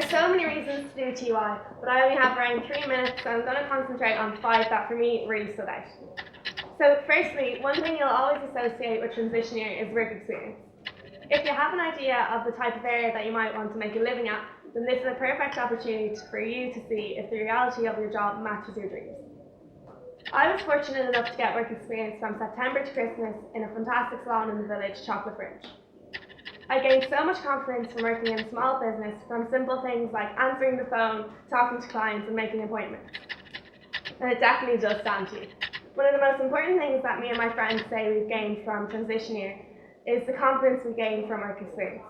are so many reasons to do TY, but I only have around 3 minutes, so I'm going to concentrate on 5 that for me really stood out. So firstly, one thing you'll always associate with transition year is work experience. If you have an idea of the type of area that you might want to make a living at, then this is a perfect opportunity for you to see if the reality of your job matches your dreams. I was fortunate enough to get work experience from September to Christmas in a fantastic salon in the village, Chocolate Fringe. I gained so much confidence from working in a small business, from simple things like answering the phone, talking to clients and making appointments. And it definitely does stand to you. One of the most important things that me and my friends say we've gained from transition year is the confidence we gain from work experience,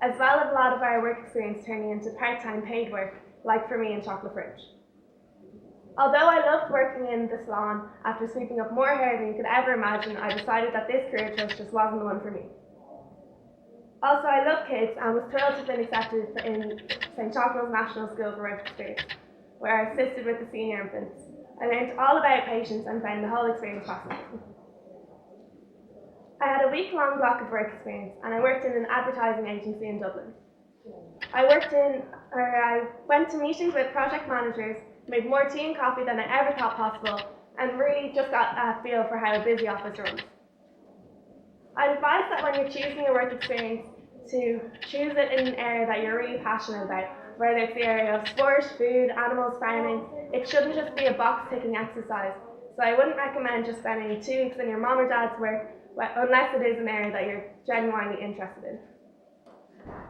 as well as a lot of our work experience turning into part-time paid work, like for me in Chocolate Fringe. Although I loved working in the salon, after sweeping up more hair than you could ever imagine, I decided that this career choice just wasn't the one for me. Also, I love kids and was thrilled to have been accepted in St. John's National School for Work Experience, where I assisted with the senior infants. I learned all about patients and found the whole experience fascinating. I had a week-long block of work experience and I worked in an advertising agency in Dublin. I went to meetings with project managers, made more tea and coffee than I ever thought possible, and really just got a feel for how a busy office runs. I'd advise that when you're choosing your work experience to choose it in an area that you're really passionate about, whether it's the area of sport, food, animals, farming. It shouldn't just be a box-ticking exercise. So I wouldn't recommend just spending 2 weeks in your mom or dad's work unless it is an area that you're genuinely interested in.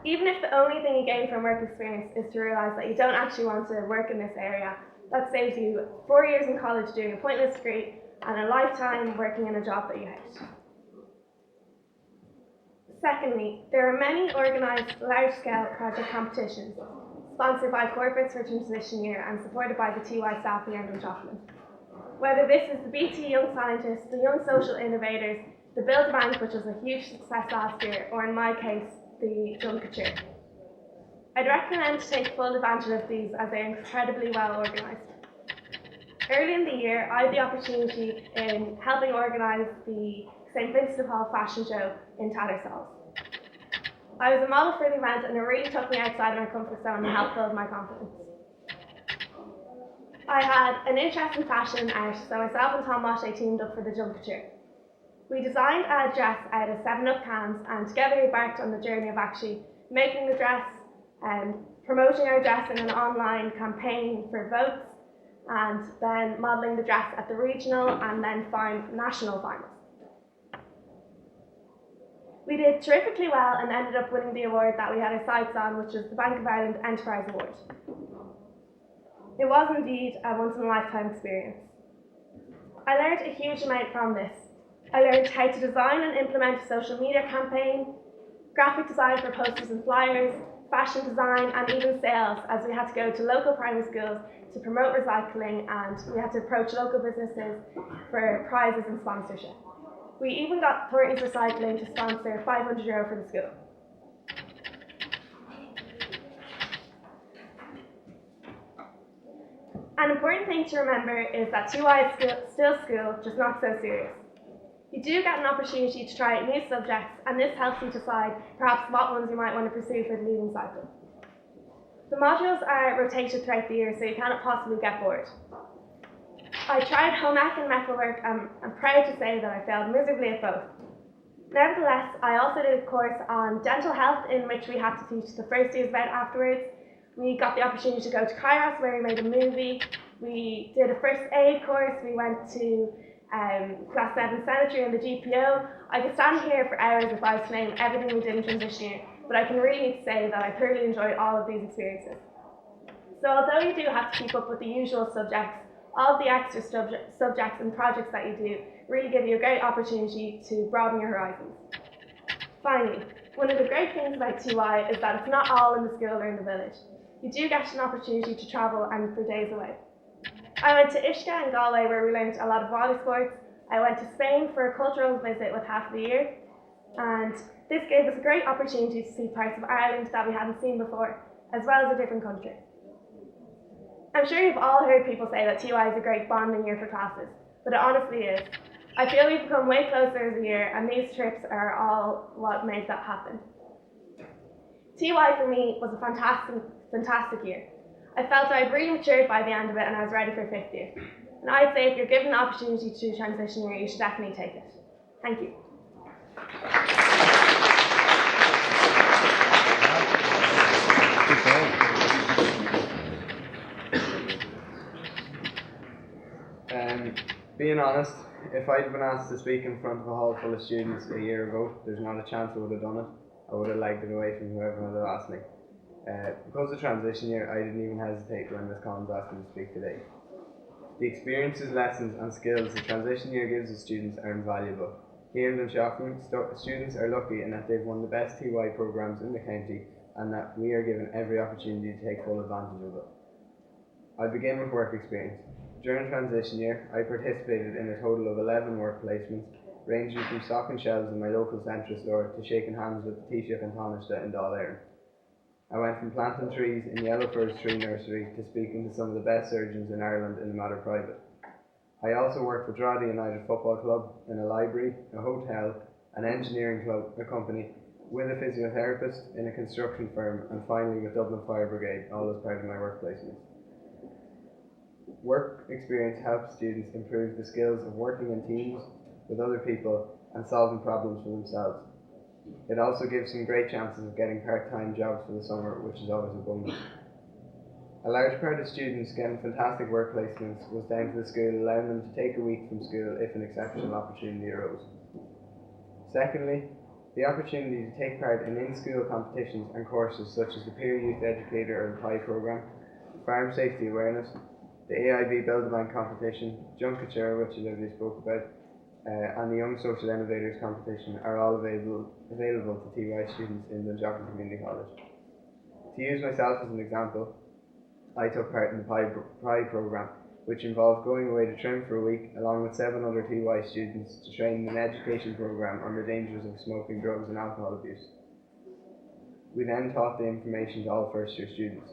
Even if the only thing you gain from work experience is to realise that you don't actually want to work in this area, that saves you 4 years in college doing a pointless degree and a lifetime working in a job that you hate. Secondly, there are many organised large-scale project competitions sponsored by corporates for transition year and supported by the TY staff here in Dunshaughlin. Whether this is the BT Young Scientists, the Young Social Innovators, the Build a Bank, which was a huge success last year, or in my case, the Communtiy. I'd recommend to take full advantage of these as they're incredibly well organised. Early in the year, I had the opportunity in helping organise the St. Vincent de Paul fashion show in Tattersalls. I was a model for the event and it really took me outside of my comfort zone and helped build my confidence. I had an interest in fashion and art, so myself and Tom Moshe teamed up for the Junkature. We designed a dress out of 7-Up cans and together we embarked on the journey of actually making the dress, promoting our dress in an online campaign for votes, and then modelling the dress at the regional and then national finals. We did terrifically well and ended up winning the award that we had our sights on, which was the Bank of Ireland Enterprise Award. It was indeed a once-in-a-lifetime experience. I learned a huge amount from this. I learned how to design and implement a social media campaign, graphic design for posters and flyers, fashion design, and even sales, as we had to go to local primary schools to promote recycling and we had to approach local businesses for prizes and sponsorship. We even got Thornton's Recycling to sponsor €500 for the school. An important thing to remember is that TY is still school, just not so serious. You do get an opportunity to try out new subjects, and this helps you decide perhaps what ones you might want to pursue for the leaving cycle. The modules are rotated throughout the year, so you cannot possibly get bored. I tried home ec and metalwork and I'm proud to say that I failed miserably at both. Nevertheless, I also did a course on dental health in which we had to teach the first years about afterwards. We got the opportunity to go to Kairos where we made a movie. We did a first aid course. We went to Class 7 Cemetery and the GPO. I could stand here for hours if I was to name everything we did in transition year, but I can really say that I thoroughly enjoyed all of these experiences. So although you do have to keep up with the usual subjects, all of the extra subjects and projects that you do really give you a great opportunity to broaden your horizons. Finally, one of the great things about TY is that it's not all in the school or in the village. You do get an opportunity to travel and for days away. I went to Ishka and Galway where we learned a lot of water sports. I went to Spain for a cultural visit with half the year, and this gave us a great opportunity to see parts of Ireland that we hadn't seen before, as well as a different country. I'm sure you've all heard people say that TY is a great bonding year for classes, but it honestly is. I feel we've become way closer as a year, and these trips are all what made that happen. TY for me was a fantastic year. I felt I'd really matured by the end of it and I was ready for fifth year. And I'd say if you're given the opportunity to do transition year, you should definitely take it. Thank you. Being honest, if I'd been asked to speak in front of a hall full of students a year ago, there's not a chance I would have done it. I would have legged it away from whoever would have asked me. Because of transition year, I didn't even hesitate when Ms. Collins asked me to speak today. The experiences, lessons and skills the transition year gives the students are invaluable. Here in Dunshaughlin, students are lucky in that they've one of the best TY programmes in the county and that we are given every opportunity to take full advantage of it. I'll begin with work experience. During transition year, I participated in a total of 11 work placements, ranging from stocking shelves in my local central store to shaking hands with the Taoiseach and Taoiseach in Dáil Éireann. I went from planting trees in Yellow Firs Tree Nursery to speaking to some of the best surgeons in Ireland in the matter private. I also worked with Drogheda United Football Club in a library, a hotel, an engineering club, a company, with a physiotherapist in a construction firm, and finally with Dublin Fire Brigade, all as part of my work placements. Work experience helps students improve the skills of working in teams with other people and solving problems for themselves. It also gives them great chances of getting part-time jobs for the summer, which is always a bonus. A large part of students getting fantastic work placements was down to the school allowing them to take a week from school if an exceptional opportunity arose. Secondly, the opportunity to take part in in-school competitions and courses such as the Peer Youth Educator or the PI programme, Farm Safety Awareness, the AIB Build-A-Bank competition, Junketure, which Olivia spoke about, and the Young Social Innovators competition are all available to TY students in the Dunshaughlin Community College. To use myself as an example, I took part in the PI programme, which involved going away to Trim for a week along with 7 other TY students to train in an education programme on the dangers of smoking, drugs and alcohol abuse. We then taught the information to all first year students.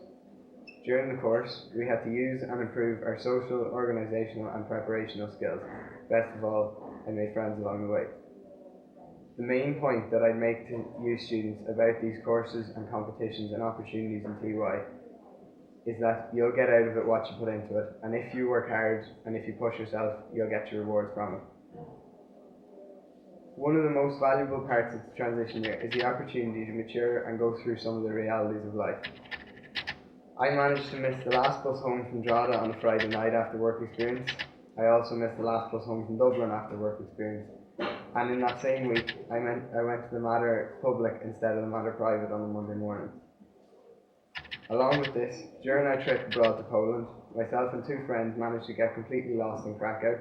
During the course, we had to use and improve our social, organisational and preparational skills. Best of all, I made friends along the way. The main point that I make to you students about these courses and competitions and opportunities in TY is that you'll get out of it what you put into it, and if you work hard and if you push yourself, you'll get your rewards from it. One of the most valuable parts of the transition year is the opportunity to mature and go through some of the realities of life. I managed to miss the last bus home from Drogheda on a Friday night after work experience. I also missed the last bus home from Dublin after work experience. And in that same week, I went to the Mater public instead of the Mater private on a Monday morning. Along with this, during our trip abroad to Poland, myself and 2 friends managed to get completely lost in Krakow,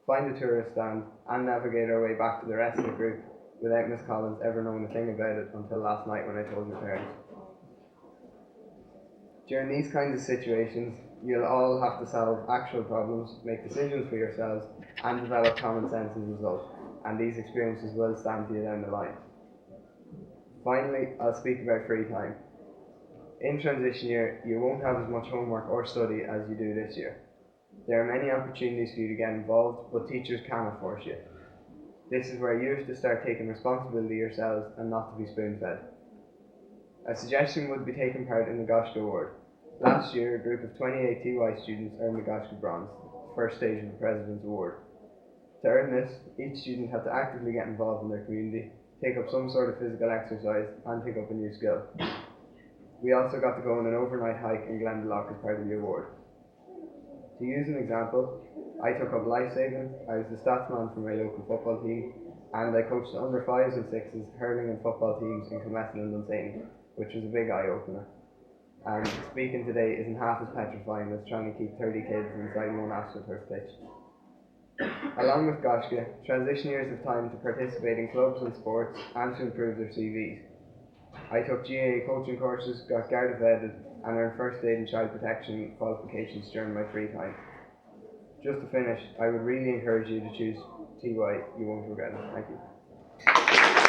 find a tourist stand, and navigate our way back to the rest of the group without Miss Collins ever knowing a thing about it until last night when I told her parents. During these kinds of situations, you'll all have to solve actual problems, make decisions for yourselves, and develop common sense as a result, and these experiences will stand to you down the line. Finally, I'll speak about free time. In transition year, you won't have as much homework or study as you do this year. There are many opportunities for you to get involved, but teachers cannot force you. This is where you have to start taking responsibility yourselves and not to be spoon-fed. A suggestion would be taking part in the Goshka Award. Last year, a group of 28 TY students earned the Goshka Bronze, the first stage of the President's Award. To earn this, each student had to actively get involved in their community, take up some sort of physical exercise, and pick up a new skill. We also got to go on an overnight hike in Glendalough as part of the award. To use an example, I took up lifesaving, I was the statsman for my local football team, and I coached the under 5s and 6s hurling and football teams in Communtiy and Dunshaughlin, which was a big eye-opener. And speaking today isn't half as petrifying as trying to keep 30 kids inside one astroturf pitch. Along with Goshka, transition years have time to participate in clubs and sports and to improve their CVs. I took GAA coaching courses, got Garda vetted, and earned first aid and child protection qualifications during my free time. Just to finish, I would really encourage you to choose TY. You won't regret it. Thank you.